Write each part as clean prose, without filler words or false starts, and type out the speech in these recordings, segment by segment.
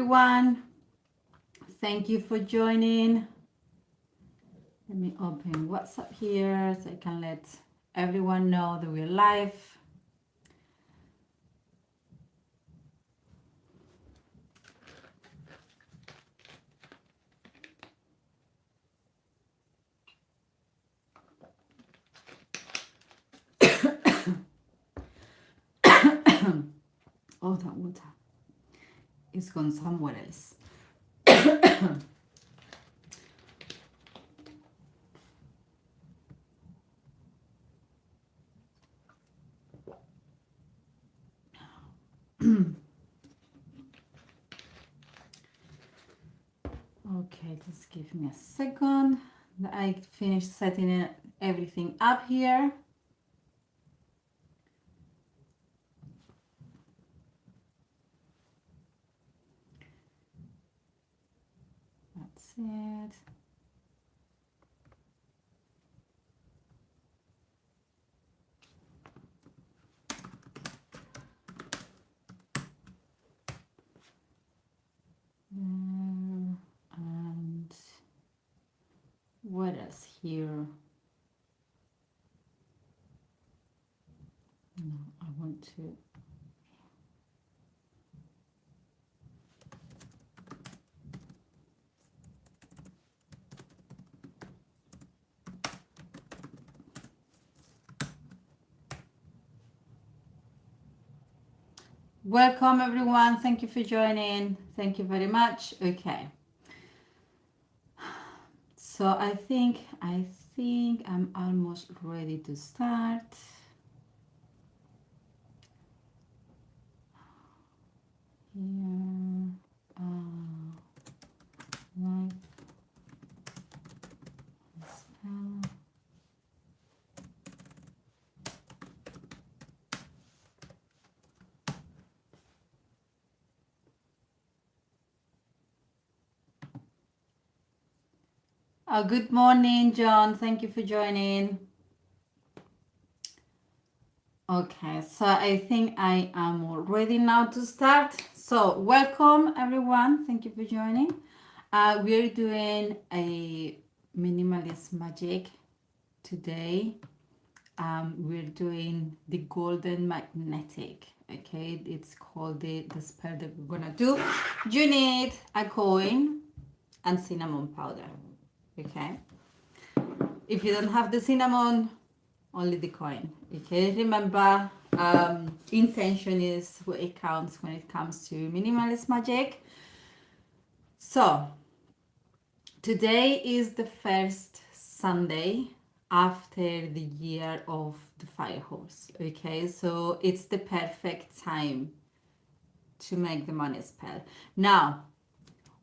everyone. Thank you for joining. Let me open WhatsApp here so I can let everyone know that we're live. Oh, that water is gone somewhere else. Okay, just give me a second. I finished setting everything up here. That's it. And what else here? No, I want to. Welcome everyone. Thank you for joining. Thank you very much. Okay. So I think I'm almost ready to start. Here, live spell. Good morning, John. Thank you for joining. Okay, so I think I am all ready now to start. So welcome everyone. Thank you for joining. We're doing a minimalist magic today. We're doing the golden magnetic. Okay, it's called the spell that we're gonna do. You need a coin and cinnamon powder. Okay, if you don't have the cinnamon, only the coin. Okay, remember, intention is what it counts when it comes to minimalist magic. So today is the first Sunday after the year of the fire horse. Okay, so it's the perfect time to make the money spell. Now,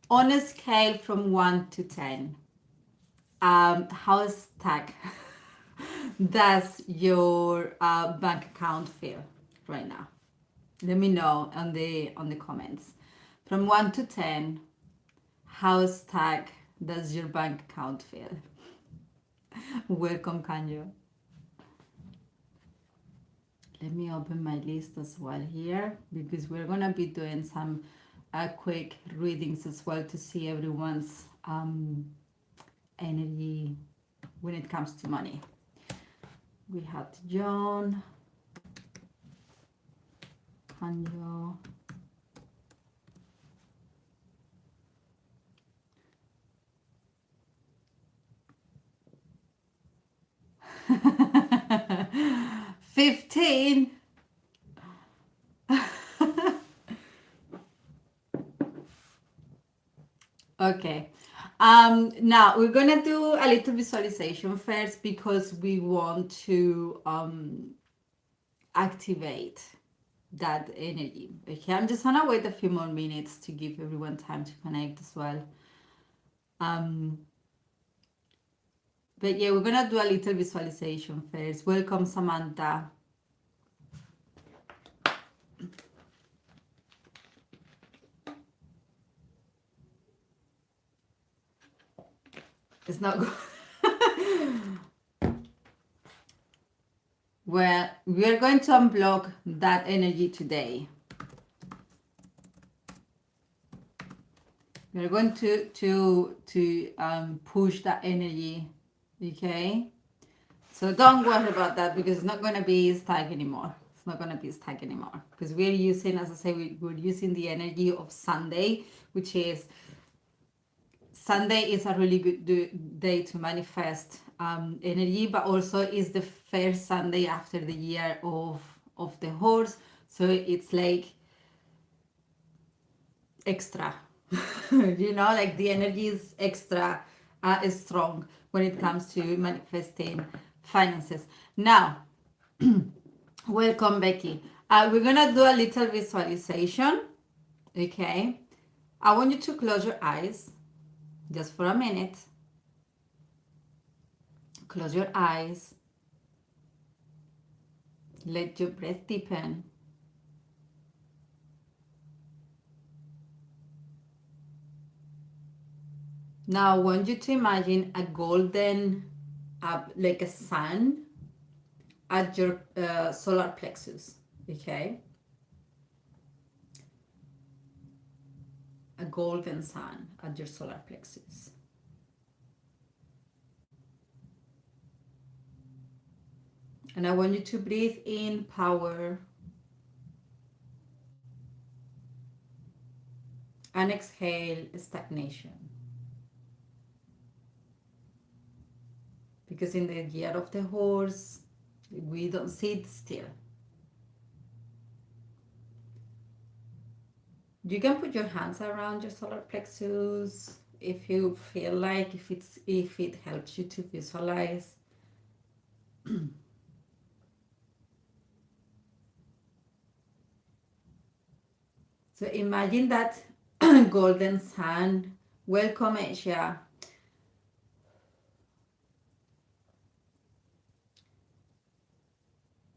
on a scale from 1 to 10, how stuck does your bank account feel right now? Let me know on the comments. From 1 to 10, how stuck does your bank account feel? Welcome, Kanyo. Let me open my list as well here, because we're gonna be doing some quick readings as well to see everyone's energy when it comes to money. We had John, Kanyo, $15. Okay. Now we're gonna do a little visualization first, because we want to activate that energy. Okay, I'm just gonna wait a few more minutes to give everyone time to connect as well. But yeah, we're gonna do a little visualization first. Welcome, Samantha. It's not good. Well, we are going to unblock that energy today. We're going to push that energy, okay? So don't worry about that because it's not going to be stuck anymore. It's not going to be stuck anymore because we're using, as I say, we're using the energy of Sunday, which is Sunday is a really good day to manifest energy, but also is the first Sunday after the year of the horse. So it's like extra, like the energy is extra strong when it comes to manifesting finances. Now, welcome, Becky. We're gonna do a little visualization. Okay, I want you to close your eyes just for a minute. Close your eyes. Let your breath deepen. Now I want you to imagine a golden, like a sun at your solar plexus, okay? A golden sun at your solar plexus. And I want you to breathe in power and exhale stagnation. Because in the year of the horse, we don't sit still. You can put your hands around your solar plexus if you feel like, if it helps you to visualize. So imagine that golden sun. Welcome, Asia.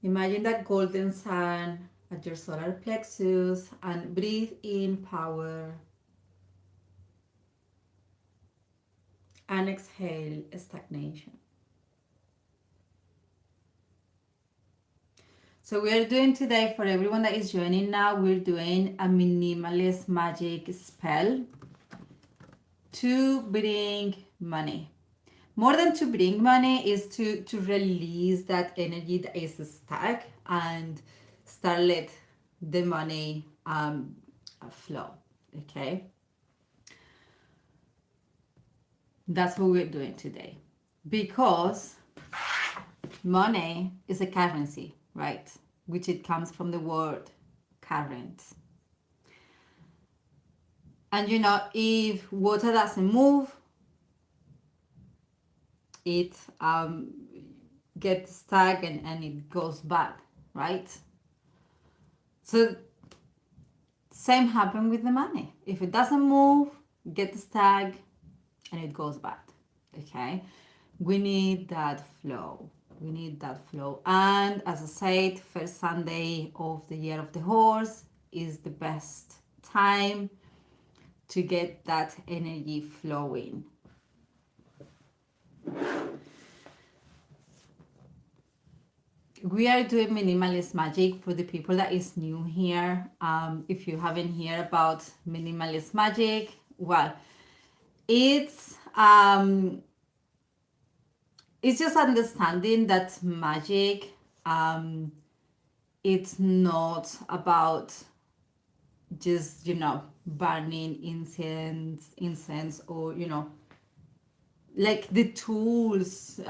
Imagine that golden sun at your solar plexus and breathe in power and exhale stagnation. So we are doing today, for everyone that is joining now, we're doing a minimalist magic spell to bring money. More than to bring money is to release that energy that is stuck and start let the money flow, okay? That's what we're doing today. Because money is a currency, right? Which it comes from the word current. And if water doesn't move, it gets stuck and it goes bad, right? So same happen with the money. If it doesn't move, gets stuck and it goes bad, okay? We need that flow. We need that flow. And as I said, first Sunday of the year of the horse is the best time to get that energy flowing. We are doing Minimalist Magick for the people that is new here. If you haven't heard about Minimalist Magick, well, it's just understanding that magic, it's not about just burning incense or like the tools.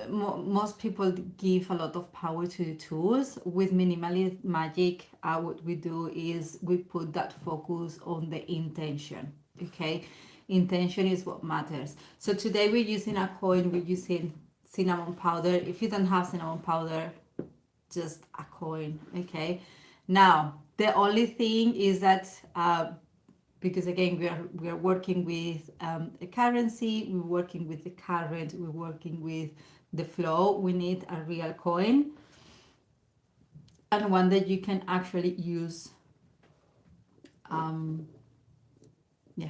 Most people give a lot of power to the tools. With Minimalist Magick, what we do is we put that focus on the intention, okay? Intention is what matters. So today we're using a coin, we're using cinnamon powder. If you don't have cinnamon powder, just a coin, okay? Now the only thing is that because again we are working with a currency, we're working with the current, we're working with the flow, we need a real coin and one that you can actually use.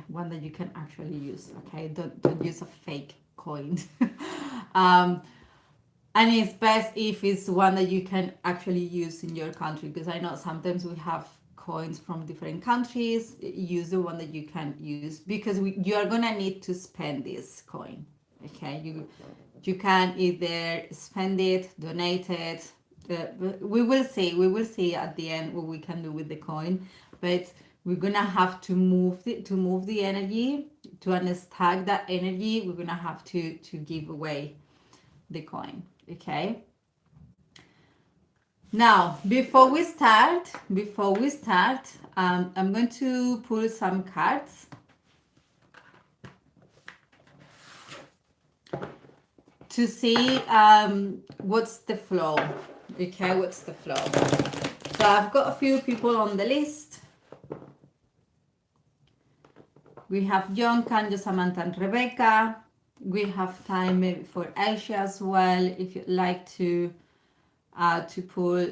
One that you can actually use, okay? Don't use a fake coin. And it's best if it's one that you can actually use in your country, because I know sometimes we have coins from different countries. Use the one that you can use, because you are gonna need to spend this coin. Okay, you can either spend it, donate it. We will see. We will see at the end what we can do with the coin, but we're gonna have to move the energy to unstack that energy. We're gonna have to give away the coin. Okay. Now, before we start, I'm going to pull some cards to see what's the flow. Okay, what's the flow? So I've got a few people on the list. We have John, Kanja, Samantha, and Rebecca. We have time maybe for Aisha as well, if you'd like to pull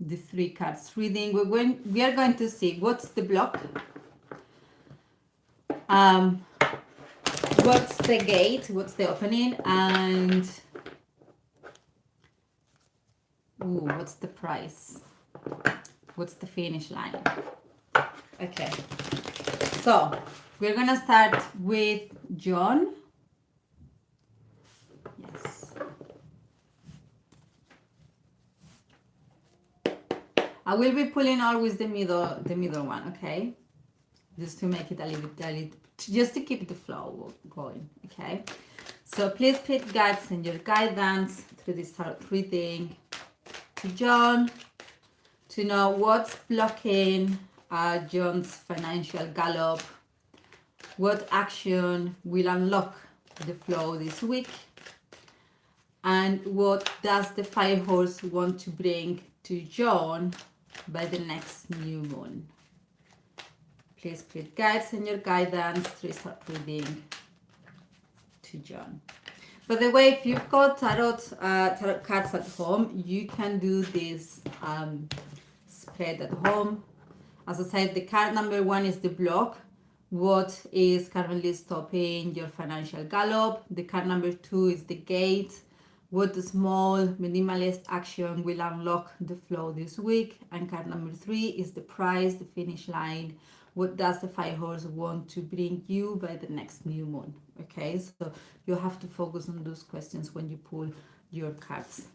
the 3 cards reading. We are going to see what's the block, what's the gate, what's the opening, and what's the price, what's the finish line. Okay, so we're gonna start with John. Yes, I will be pulling always the middle one, okay, just to make it a little just to keep the flow going. Okay, so please pick guides and your guidance through this tarot reading to John, to know what's blocking John's financial gallop, what action will unlock the flow this week, and what does the fire horse want to bring to John by the next new moon. Please put guides and your guidance through start reading to John. By the way, if you've got tarot cards at home, you can do this spread at home. As I said, the card number 1 is the block. What is currently stopping your financial gallop? The card number 2 is the gate. What small minimalist action will unlock the flow this week? And card number 3 is the prize, the finish line. What does the fire horse want to bring you by the next new moon? Okay, so you have to focus on those questions when you pull your cards.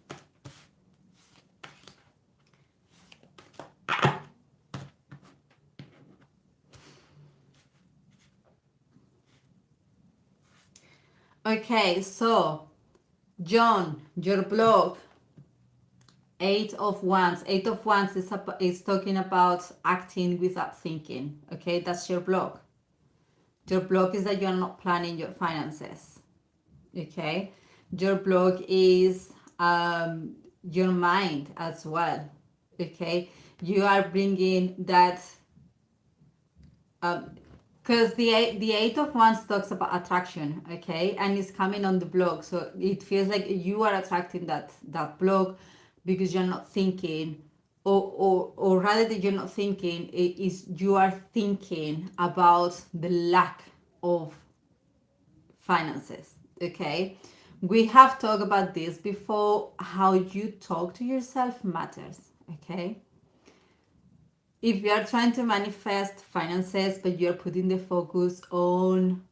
Okay, so John, your block, 8 of Wands. 8 of Wands is talking about acting without thinking. Okay, that's your block. Your block is that you're not planning your finances. Okay, your block is your mind as well. Okay, you are bringing that because the 8 of Wands talks about attraction. Okay, and it's coming on the block, so it feels like you are attracting that block because you're not thinking, or rather that you're not thinking, it is you are thinking about the lack of finances. Okay, we have talked about this before, how you talk to yourself matters. Okay, if you are trying to manifest finances but you're putting the focus on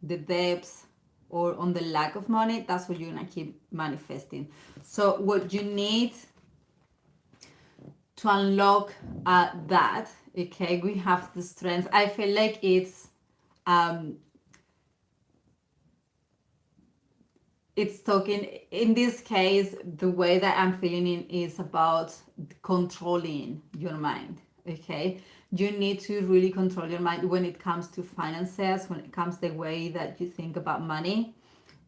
the debts or on the lack of money, that's what you're gonna keep manifesting. So what you need to unlock that, okay, we have the strength. I feel like it's talking, in this case, the way that I'm feeling it is about controlling your mind. Okay, you need to really control your mind when it comes to finances, when it comes to the way that you think about money.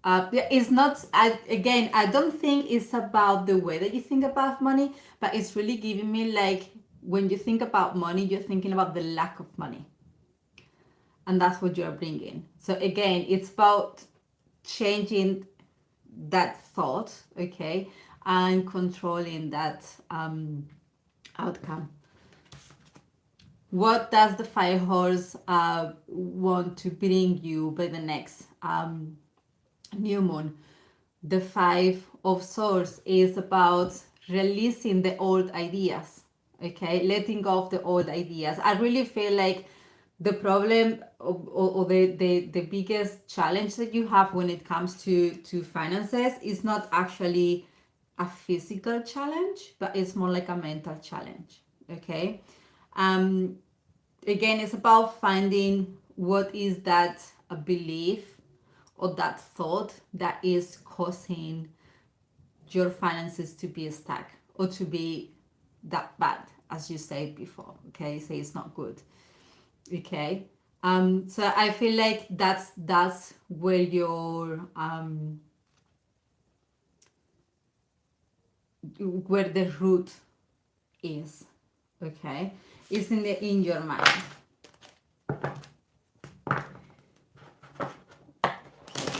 It's not, again, I don't think it's about the way that you think about money, but it's really giving me like, when you think about money, you're thinking about the lack of money. And that's what you're bringing. So again, it's about changing that thought, okay, and controlling that outcome. What does the fire horse want to bring you by the next new moon? The 5 of Swords is about releasing the old ideas. Okay, letting go of the old ideas. I really feel like the problem or the biggest challenge that you have when it comes to finances is not actually a physical challenge, but it's more like a mental challenge. Okay. um Again, it's about finding what is that a belief or that thought that is causing your finances to be stuck or to be that bad, as you said before. Okay, so it's not good. Okay. So I feel like that's where your where the root is. Okay, it's in your mind.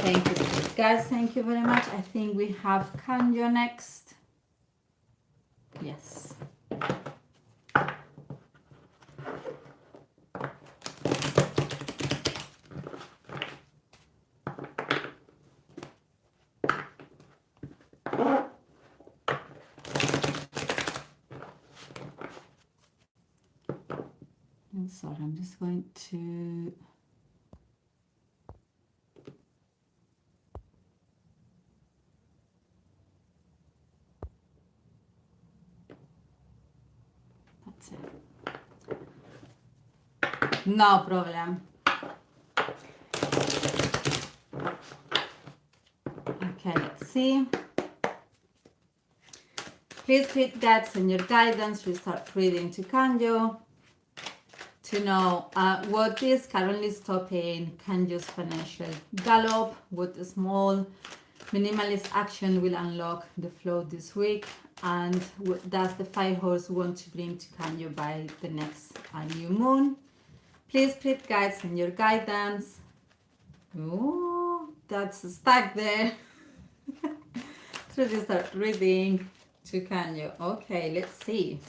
Thank you, guys. Thank you very much. I think we have Kanjo next. Yes. I'm sorry, I'm just going to that's it. No problem. Okay, let's see. Please click that in your guidance. We start reading to Kanjo to know what is currently stopping Kanjo's financial gallop, what small minimalist action will unlock the flow this week, and what does the fire horse want to bring to Kanjo by the next new moon. Please click guides in your guidance. Oh, that's stuck there. So just start reading to Kanjo. Okay, let's see.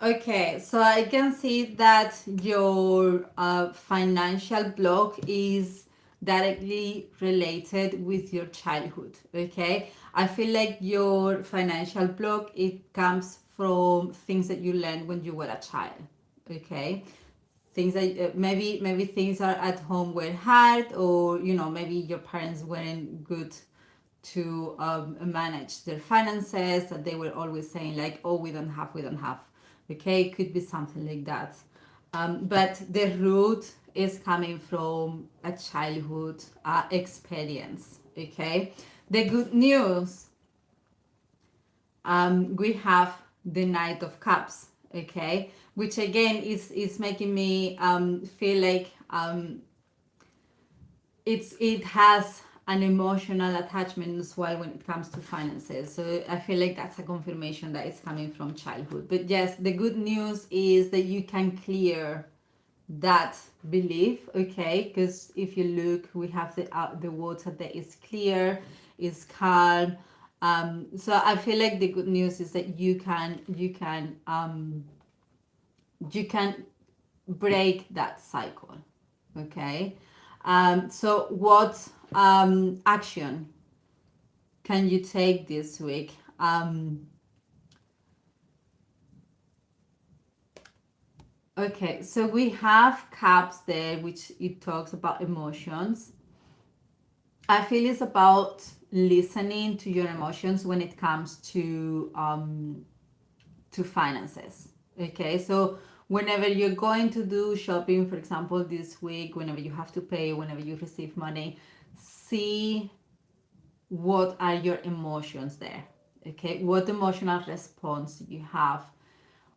Okay, so I can see that your financial block is directly related with your childhood. Okay, I feel like your financial block, it comes from things that you learned when you were a child. Okay, things that maybe things are at home were hard, or maybe your parents weren't good to manage their finances, that they were always saying like, oh, we don't have. Okay, it could be something like that. But the root is coming from a childhood experience. Okay, the good news, we have the Knight of Cups. Okay, which again is making me feel like it has an emotional attachment as well when it comes to finances. So I feel like that's a confirmation that it's coming from childhood. But yes, the good news is that you can clear that belief. Okay, because if you look, we have the water that is clear, is calm. So I feel like the good news is that you can break that cycle. Okay. So what action can you take this week? Okay, so we have cups there, which it talks about emotions. I feel it's about listening to your emotions when it comes to finances. Okay, so whenever you're going to do shopping, for example, this week, whenever you have to pay, whenever you receive money, see what are your emotions there. Okay, what emotional response you have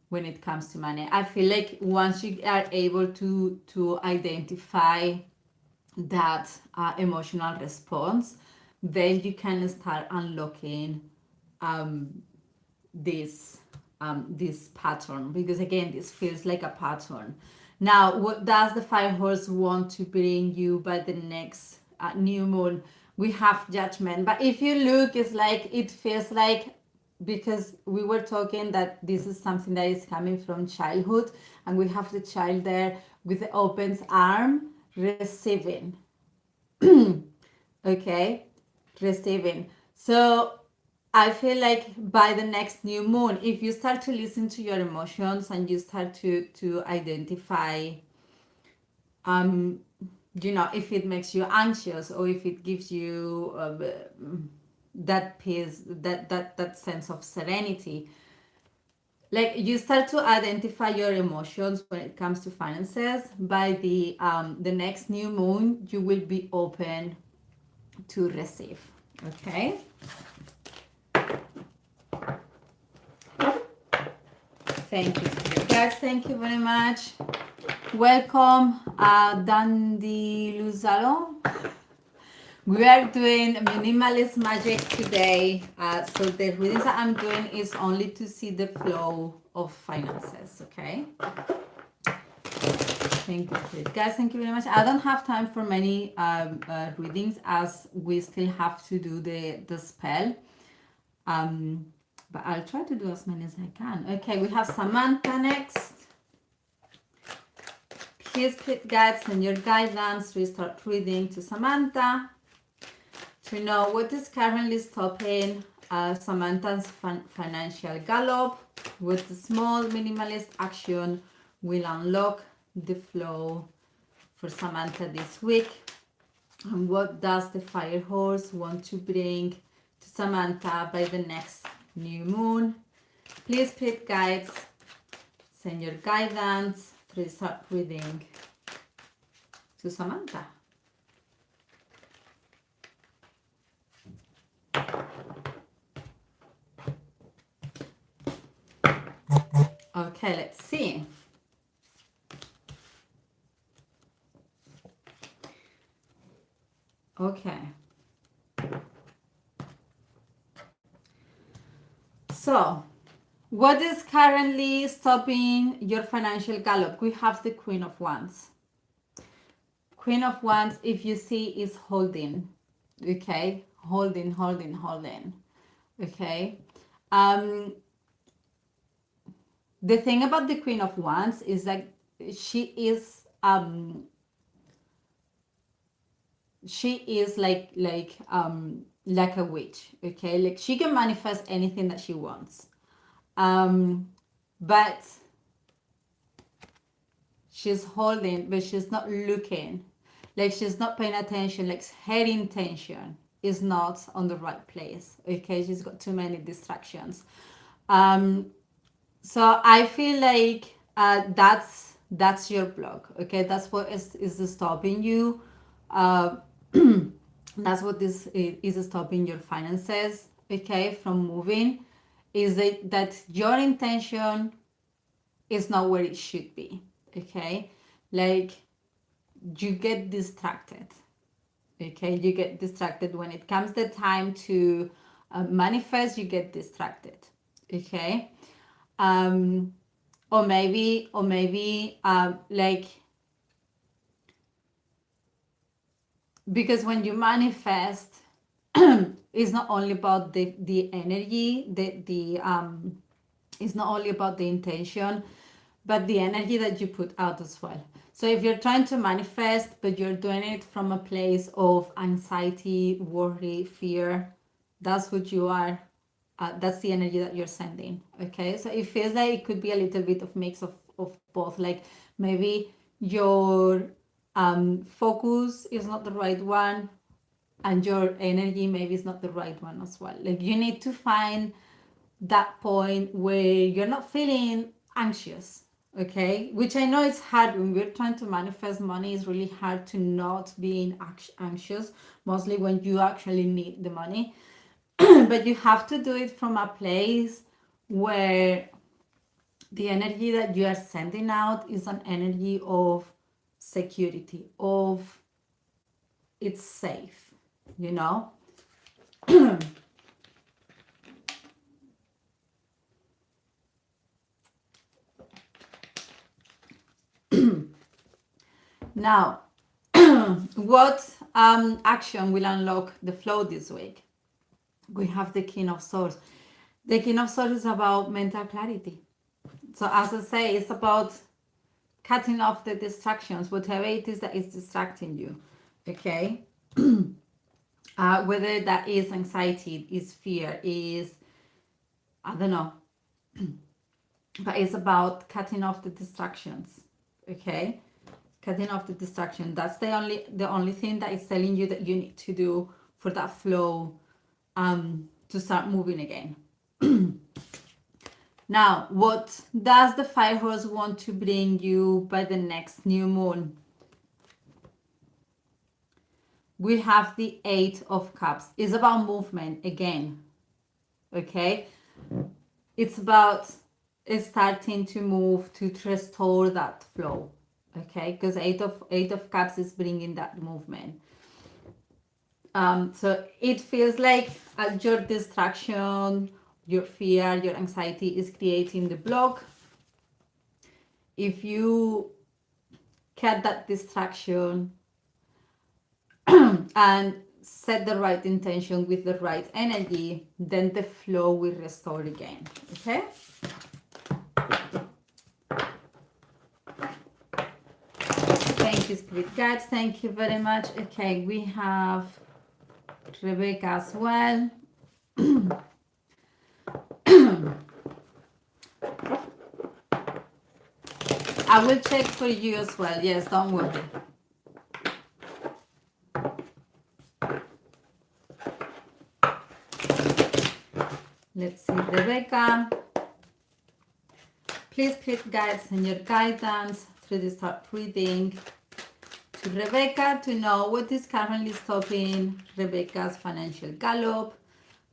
when it comes to money. I feel like once you are able to identify that emotional response, then you can start unlocking this this pattern, because again, this feels like a pattern. Now, what does the fire horse want to bring you by the next new moon? We have judgment, but if you look, it's like it feels like because we were talking that this is something that is coming from childhood, and we have the child there with the open arm receiving. Okay, receiving. So I feel like by the next new moon, if you start to listen to your emotions and you start to identify, um if it makes you anxious, or if it gives you that peace, that sense of serenity, like you start to identify your emotions when it comes to finances, by the next new moon you will be open to receive. Okay, thank you guys, thank you very much. Welcome, Dandy Luzalo. We are doing Minimalist Magic today. So the readings that I'm doing is only to see the flow of finances, okay? Thank you, guys. Thank you very much. I don't have time for many readings, as we still have to do the spell. But I'll try to do as many as I can. Okay, we have Samantha next. Please, guys, send your guidance to start reading to Samantha, to know what is currently stopping Samantha's financial gallop. What the small minimalist action will unlock the flow for Samantha this week, and what does the fire horse want to bring to Samantha by the next new moon. Please, guides, send your guidance to start reading to Samantha. Okay, let's see. Okay. So, what is currently stopping your financial gallop? We have the Queen of Wands. Queen of Wands, if you see, is holding. Okay, holding. Okay. The thing about the Queen of Wands is that she is like a witch. Okay, like she can manifest anything that she wants, but she's holding, but she's not looking, like she's not paying attention, like her intention is not on the right place. Okay, she's got too many distractions. So I feel like that's your block. Okay, that's what is stopping you. That's what this is stopping your finances, okay, from moving. Is that your intention is not where it should be. Okay, like you get distracted. Okay, you get distracted when it comes the time to manifest. You get distracted. Okay. Or maybe like, because when you manifest, it's not only about the energy, it's not only about the intention, but the energy that you put out as well. So if you're trying to manifest, but you're doing it from a place of anxiety, worry, fear, that's what you are. That's the energy that you're sending. Okay, so it feels like it could be a little bit of mix of both. Like maybe your focus is not the right one, and your energy maybe is not the right one as well. Like you need to find that point where you're not feeling anxious. Okay, which I know it's hard when we're trying to manifest money. It's really hard to not being anxious, mostly when you actually need the money. But you have to do it from a place where the energy that you are sending out is an energy of security, of it's safe, you know. Now, what action will unlock the flow this week? We have the King of Swords. The King of Swords is about mental clarity. So as I say, it's about cutting off the distractions, whatever it is that is distracting you. Okay. Whether that is anxiety, is fear, is, I don't know, but it's about cutting off the distractions. Okay, cutting off the distraction. That's the only thing that is telling you that you need to do for that flow to start moving again. Now, what does the fire horse want to bring you by the next new moon? We have the 8 of Cups. It's about movement again. Okay, it's about starting to move to restore that flow. Okay, because eight of Cups is bringing that movement. So it feels like your distraction, your fear, your anxiety is creating the block. If you cut that distraction and set the right intention with the right energy, then the flow will restore again. Okay. Thank you, Spirit Guides. Thank you very much. Okay, we have Rebecca as well. I will check for you as well. Yes, don't worry. Let's see, Rebecca. Please, Spirit Guides, send your guidance through this start reading to Rebecca to know what is currently stopping Rebecca's financial gallop.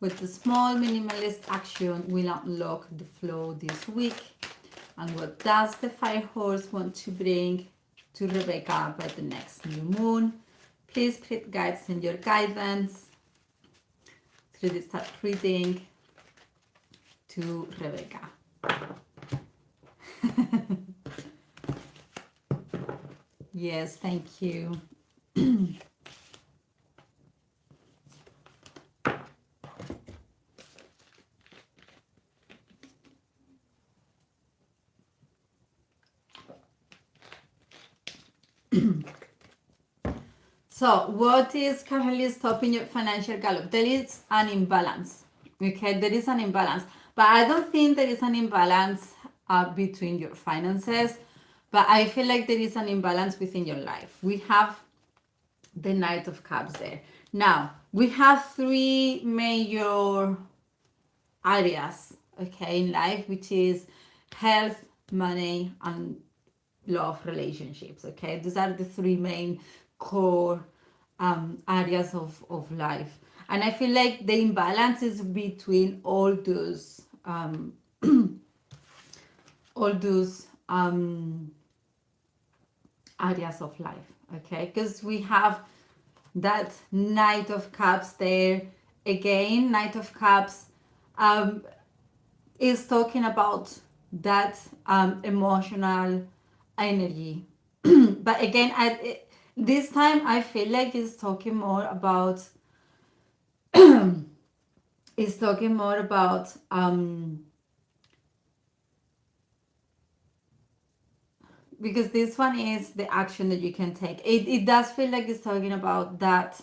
With the small minimalist action will unlock the flow this week. And what does the fire horse want to bring to Rebecca by the next new moon? Please, Spirit Guides, send your guidance through this start reading to Rebecca. Yes, thank you. So, what is currently stopping your financial gallop? There is an imbalance. Okay, there is an imbalance. But I don't think there is an imbalance between your finances. But I feel like there is an imbalance within your life. We have the Knight of Cups there. Now, we have 3 major areas, okay, in life, which is health, money, and love, relationships. Okay, these are the 3 main core areas of life, and I feel like the imbalance is between all those areas of life. Okay, because we have that Knight of Cups there again. Knight of Cups is talking about that emotional energy. But again, this time I feel like it's talking more about because this one is the action that you can take. It does feel like it's talking about that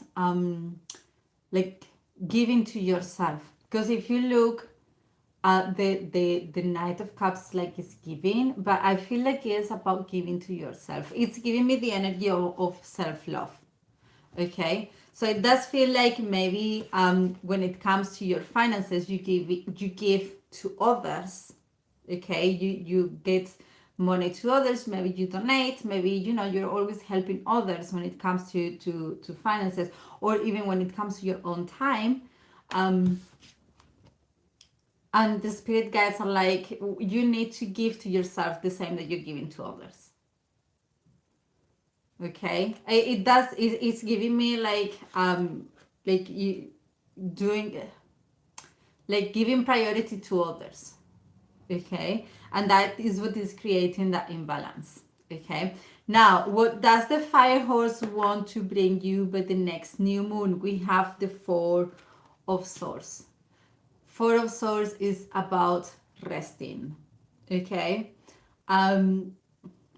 like giving to yourself, because if you look at the Knight of Cups, like it's giving, but I feel like it's about giving to yourself. It's giving me the energy of self-love. Okay, so it does feel like maybe when it comes to your finances, you give to others. Okay, you get money to others, maybe you donate, maybe you're always helping others when it comes to finances, or even when it comes to your own time. And the Spirit guides are like, you need to give to yourself the same that you're giving to others. Okay, it's giving me like you doing, like giving priority to others. Okay, and that is what is creating that imbalance. Okay, now what does the fire horse want to bring you by the next new moon? We have the 4 of Swords. Four of Swords is about resting. Okay. Um,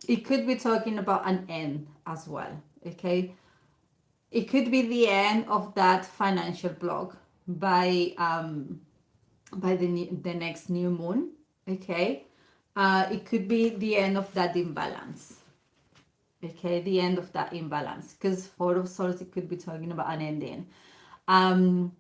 it could be talking about an end as well. Okay. It could be the end of that financial block by the next new moon. Okay. It could be the end of that imbalance. Okay, the end of that imbalance, because Four of Swords, it could be talking about an ending. um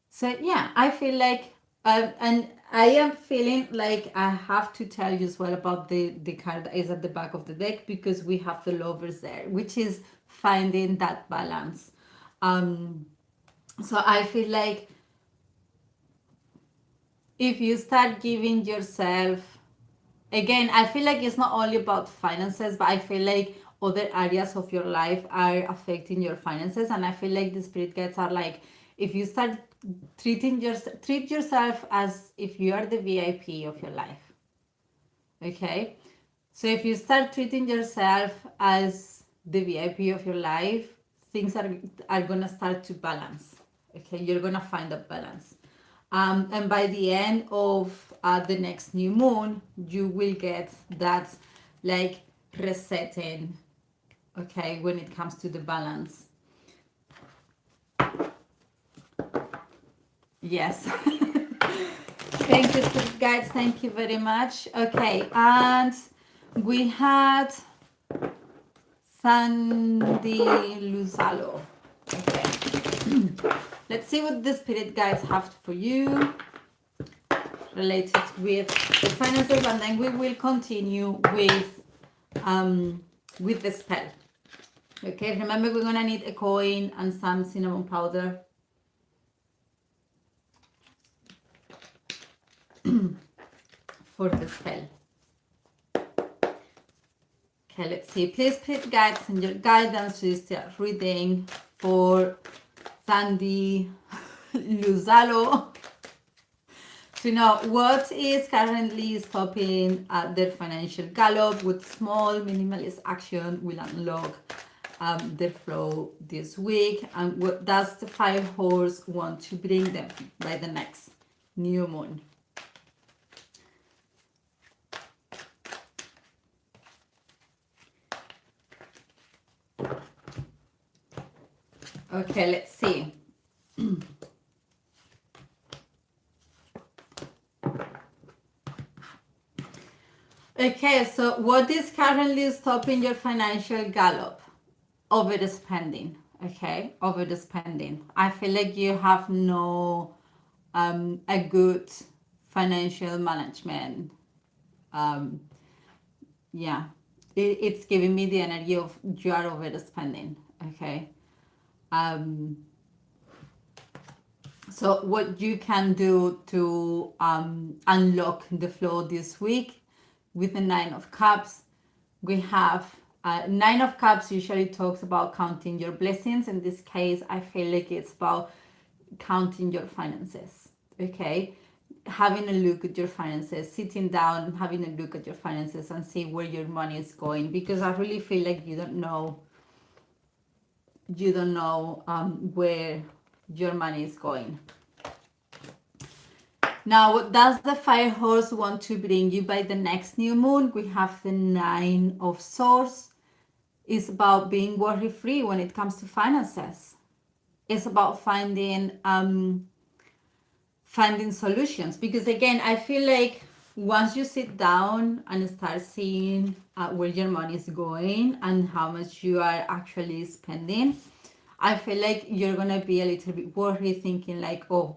so yeah, I feel like and I am feeling like I have to tell you as well about the card that is at the back of the deck, because we have the Lovers there, which is finding that balance. um so I feel like if you start giving yourself, again, I feel like it's not only about finances, but I feel like other areas of your life are affecting your finances, and I feel like the spirit guides are like, if you start treat yourself as if you are the VIP of your life. Okay, so if you start treating yourself as the VIP of your life, things are gonna start to balance. Okay, you're gonna find a balance. And by the end of the next new moon, you will get that like resetting. Okay, when it comes to the balance. Yes. Thank you, spirit guides. Thank you very much. Okay, and we had Sandy Luzalo. Okay. Let's see what the spirit guides have for you related with the finances, and then we will continue with the spell. Okay, remember we're gonna need a coin and some cinnamon powder for the spell. Okay, let's see. Please spirit guides and your guidance to start reading for Sandy Luzalo to know what is currently stopping their financial gallop. With small minimalist action will unlock the flow this week, and what does the Fire Horse want to bring them by the next new moon? Okay, let's see. Okay, so what is currently stopping your financial gallop? Overspending. Okay, overspending. I feel like you have no a good financial management. Yeah, it's giving me the energy of you are overspending. Okay. So what you can do to unlock the flow this week with the Nine of Cups, we have Nine of Cups usually talks about counting your blessings. In this case, I feel like it's about counting your finances. Okay, having a look at your finances, sitting down and having a look at your finances and see where your money is going, because I really feel like you don't know where your money is going. Now, what does the Fire Horse want to bring you by the next new moon? We have the Nine of Swords. It's about being worry-free when it comes to finances. It's about finding solutions, because again, I feel like once you sit down and start seeing where your money is going and how much you are actually spending, I feel like you're gonna be a little bit worried, thinking like, oh,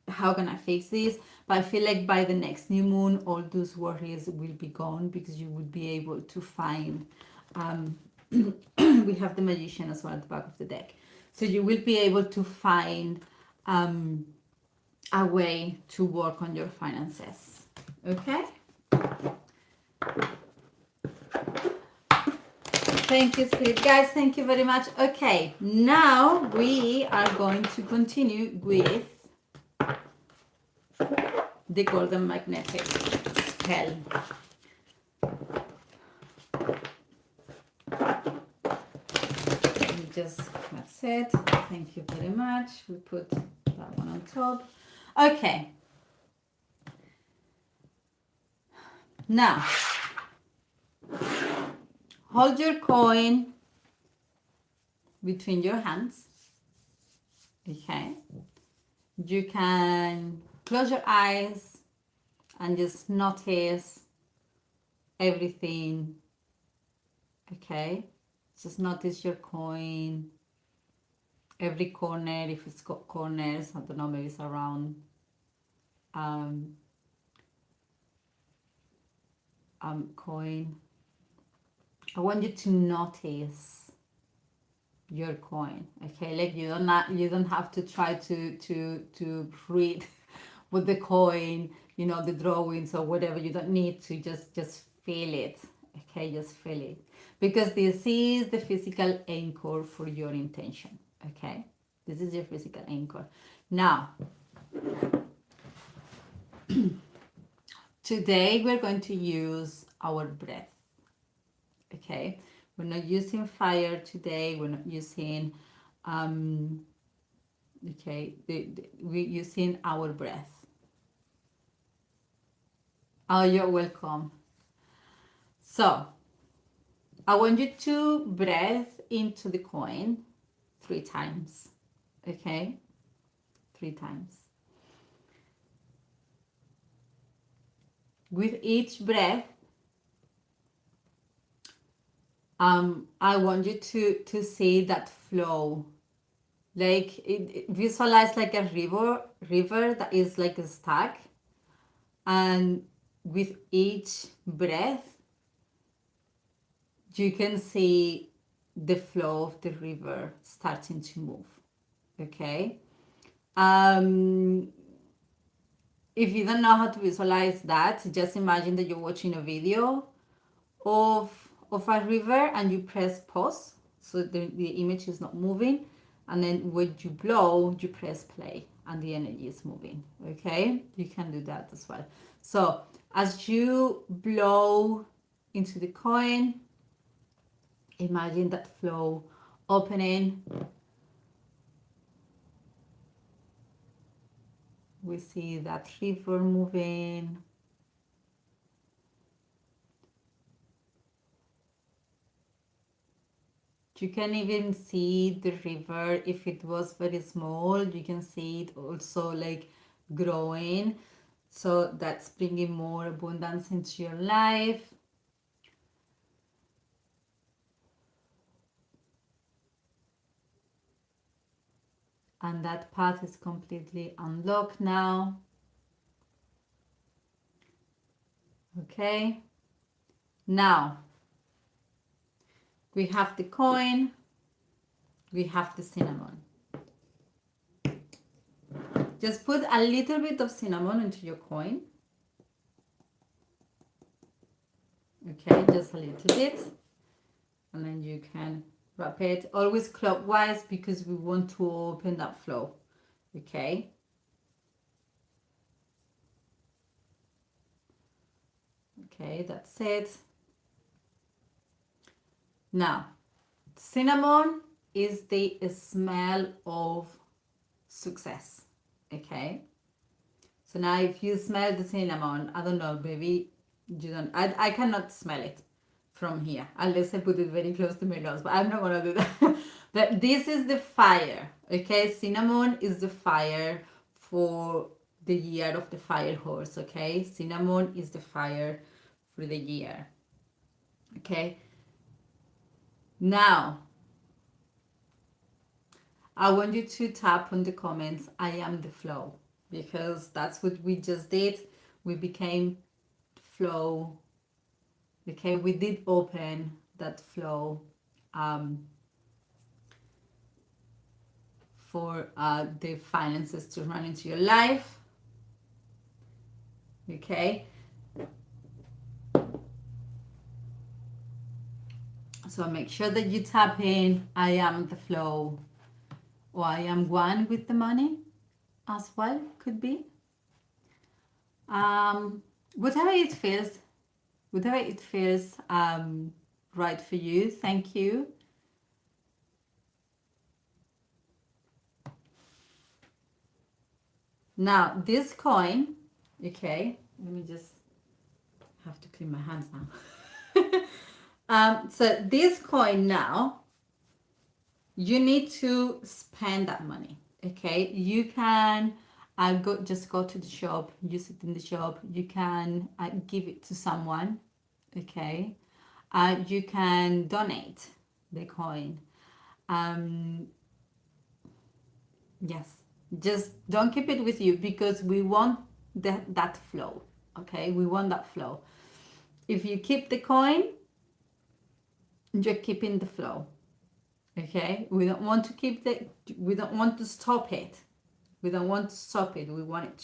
how can I fix this? But I feel like by the next new moon, all those worries will be gone, because you will be able to find we have the Magician as well at the back of the deck, so you will be able to find a way to work on your finances. Okay. Thank you, spirit guys. Thank you very much. Okay, now we are going to continue with the golden magnetic spell. That's it. Thank you very much. We put that one on top. Okay, now hold your coin between your hands. Okay, you can close your eyes and just notice everything. Okay, just notice your coin, every corner, if it's got corners, I don't know, maybe it's around um, coin. I want you to notice your coin. Okay, like you don't have to try to read with the coin, you know, the drawings or whatever. You don't need to, just feel it. Okay, just feel it, because this is the physical anchor for your intention. Okay, this is your physical anchor. Now, today we're going to use our breath. Okay, we're not using fire today, we're not using okay, we're using our breath. Oh, you're welcome. So I want you to breathe into the coin 3 times. Okay, 3 times. With each breath, I want you to see that flow. Like visualize like a river that is like a stack, and with each breath, you can see the flow of the river starting to move. Okay. If you don't know how to visualize that, just imagine that you're watching a video of a river and you press pause, so the image is not moving, and then when you blow, you press play and the energy is moving. Okay, you can do that as well. So as you blow into the coin, imagine that flow opening. We see that river moving. You can even see the river. If it was very small, you can see it also like growing. So that's bringing more abundance into your life. And that path is completely unlocked now. Okay. Now, we have the coin. We have the cinnamon. Just put a little bit of cinnamon into your coin. Okay, just a little bit. And then you can wrap it always clockwise because we want to open that flow. Okay. Okay, that's it. Now, cinnamon is the smell of success. Okay. So now if you smell the cinnamon, I don't know, maybe you don't, I cannot smell it from here unless I put it very close to my nose, but I'm not gonna do that. But this is the fire. Okay, cinnamon is the fire for the year of the fire horse. Okay, cinnamon is the fire for the year. Okay, now I want you to tap on the comments, I am the flow, because that's what we just did. We became flow. Okay, we did open that flow for the finances to run into your life. Okay, so make sure that you tap in, I am the flow, or I am one with the money as well, could be. Whatever it feels, right for you. Thank you. Now this coin, okay, let me just have to clean my hands now. So this coin now, you need to spend that money. Okay, you can go to the shop, use it in the shop. You can give it to someone. Okay, you can donate the coin. Um, yes, just don't keep it with you because we want that flow. Okay, we want that flow. If you keep the coin, you're keeping the flow. Okay, we don't want to we don't want to stop it. We don't want to stop it. We want it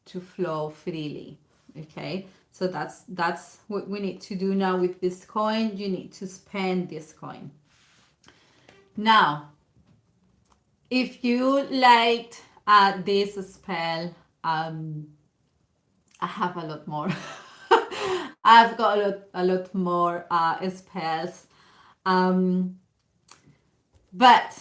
to flow freely. Okay, so that's what we need to do now with this coin. You need to spend this coin. Now, if you liked this spell, I have a lot more. I've got a lot more spells. But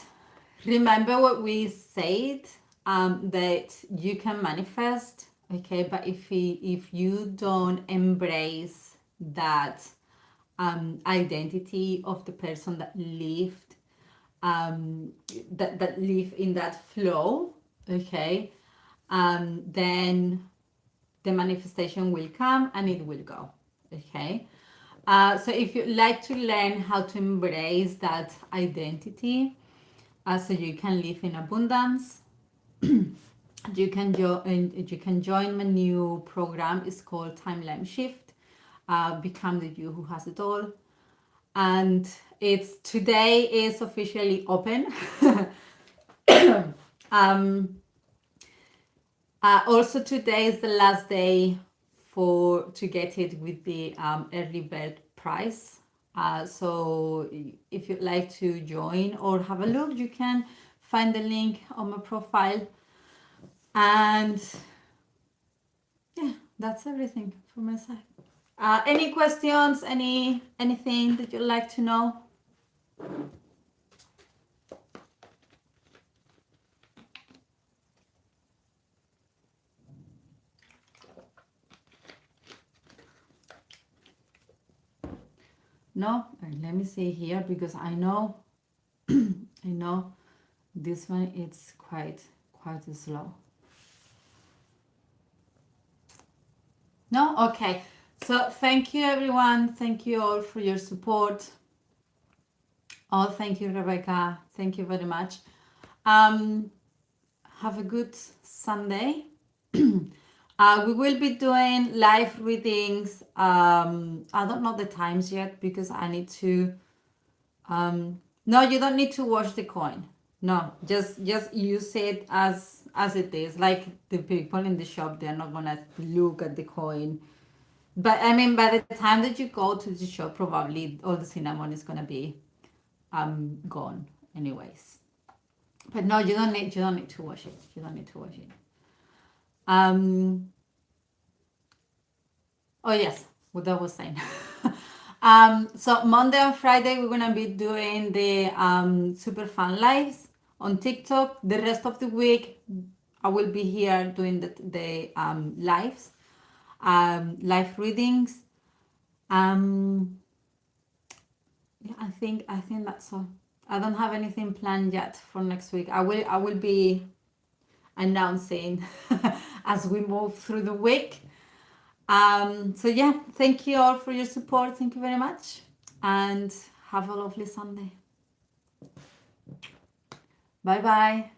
remember what we said, that you can manifest, okay? But if you don't embrace that identity of the person that lived, that live in that flow, okay, then the manifestation will come and it will go, okay? So if you'd like to learn how to embrace that identity, so you can live in abundance, you can join my new program. It's called Timeline Shift. Become the you who has it all. And today is officially open. Also today is the last day to get it with the early bird price. So if you'd like to join or have a look, you can find the link on my profile. And yeah, that's everything from my side. Any questions? Anything that you'd like to know? No? Let me see here because I know I know this one it's quite slow. No? Okay. So thank you everyone. Thank you all for your support. Oh, thank you, Rebecca. Thank you very much. Have a good Sunday. We will be doing live readings. I don't know the times yet because I need to. No, you don't need to wash the coin. No, just use it as it is. Like the people in the shop, they're not gonna look at the coin. But I mean, by the time that you go to the shop, probably all the cinnamon is gonna be gone, anyways. But no, you don't need to wash it. You don't need to wash it. Oh yes, what I was saying. So Monday and Friday we're gonna be doing the super fun lives on TikTok. The rest of the week I will be here doing the lives, live readings. Yeah, I think that's all. I don't have anything planned yet for next week. I will be announcing as we move through the week. So yeah, thank you all for your support. Thank you very much, and have a lovely Sunday. Bye bye.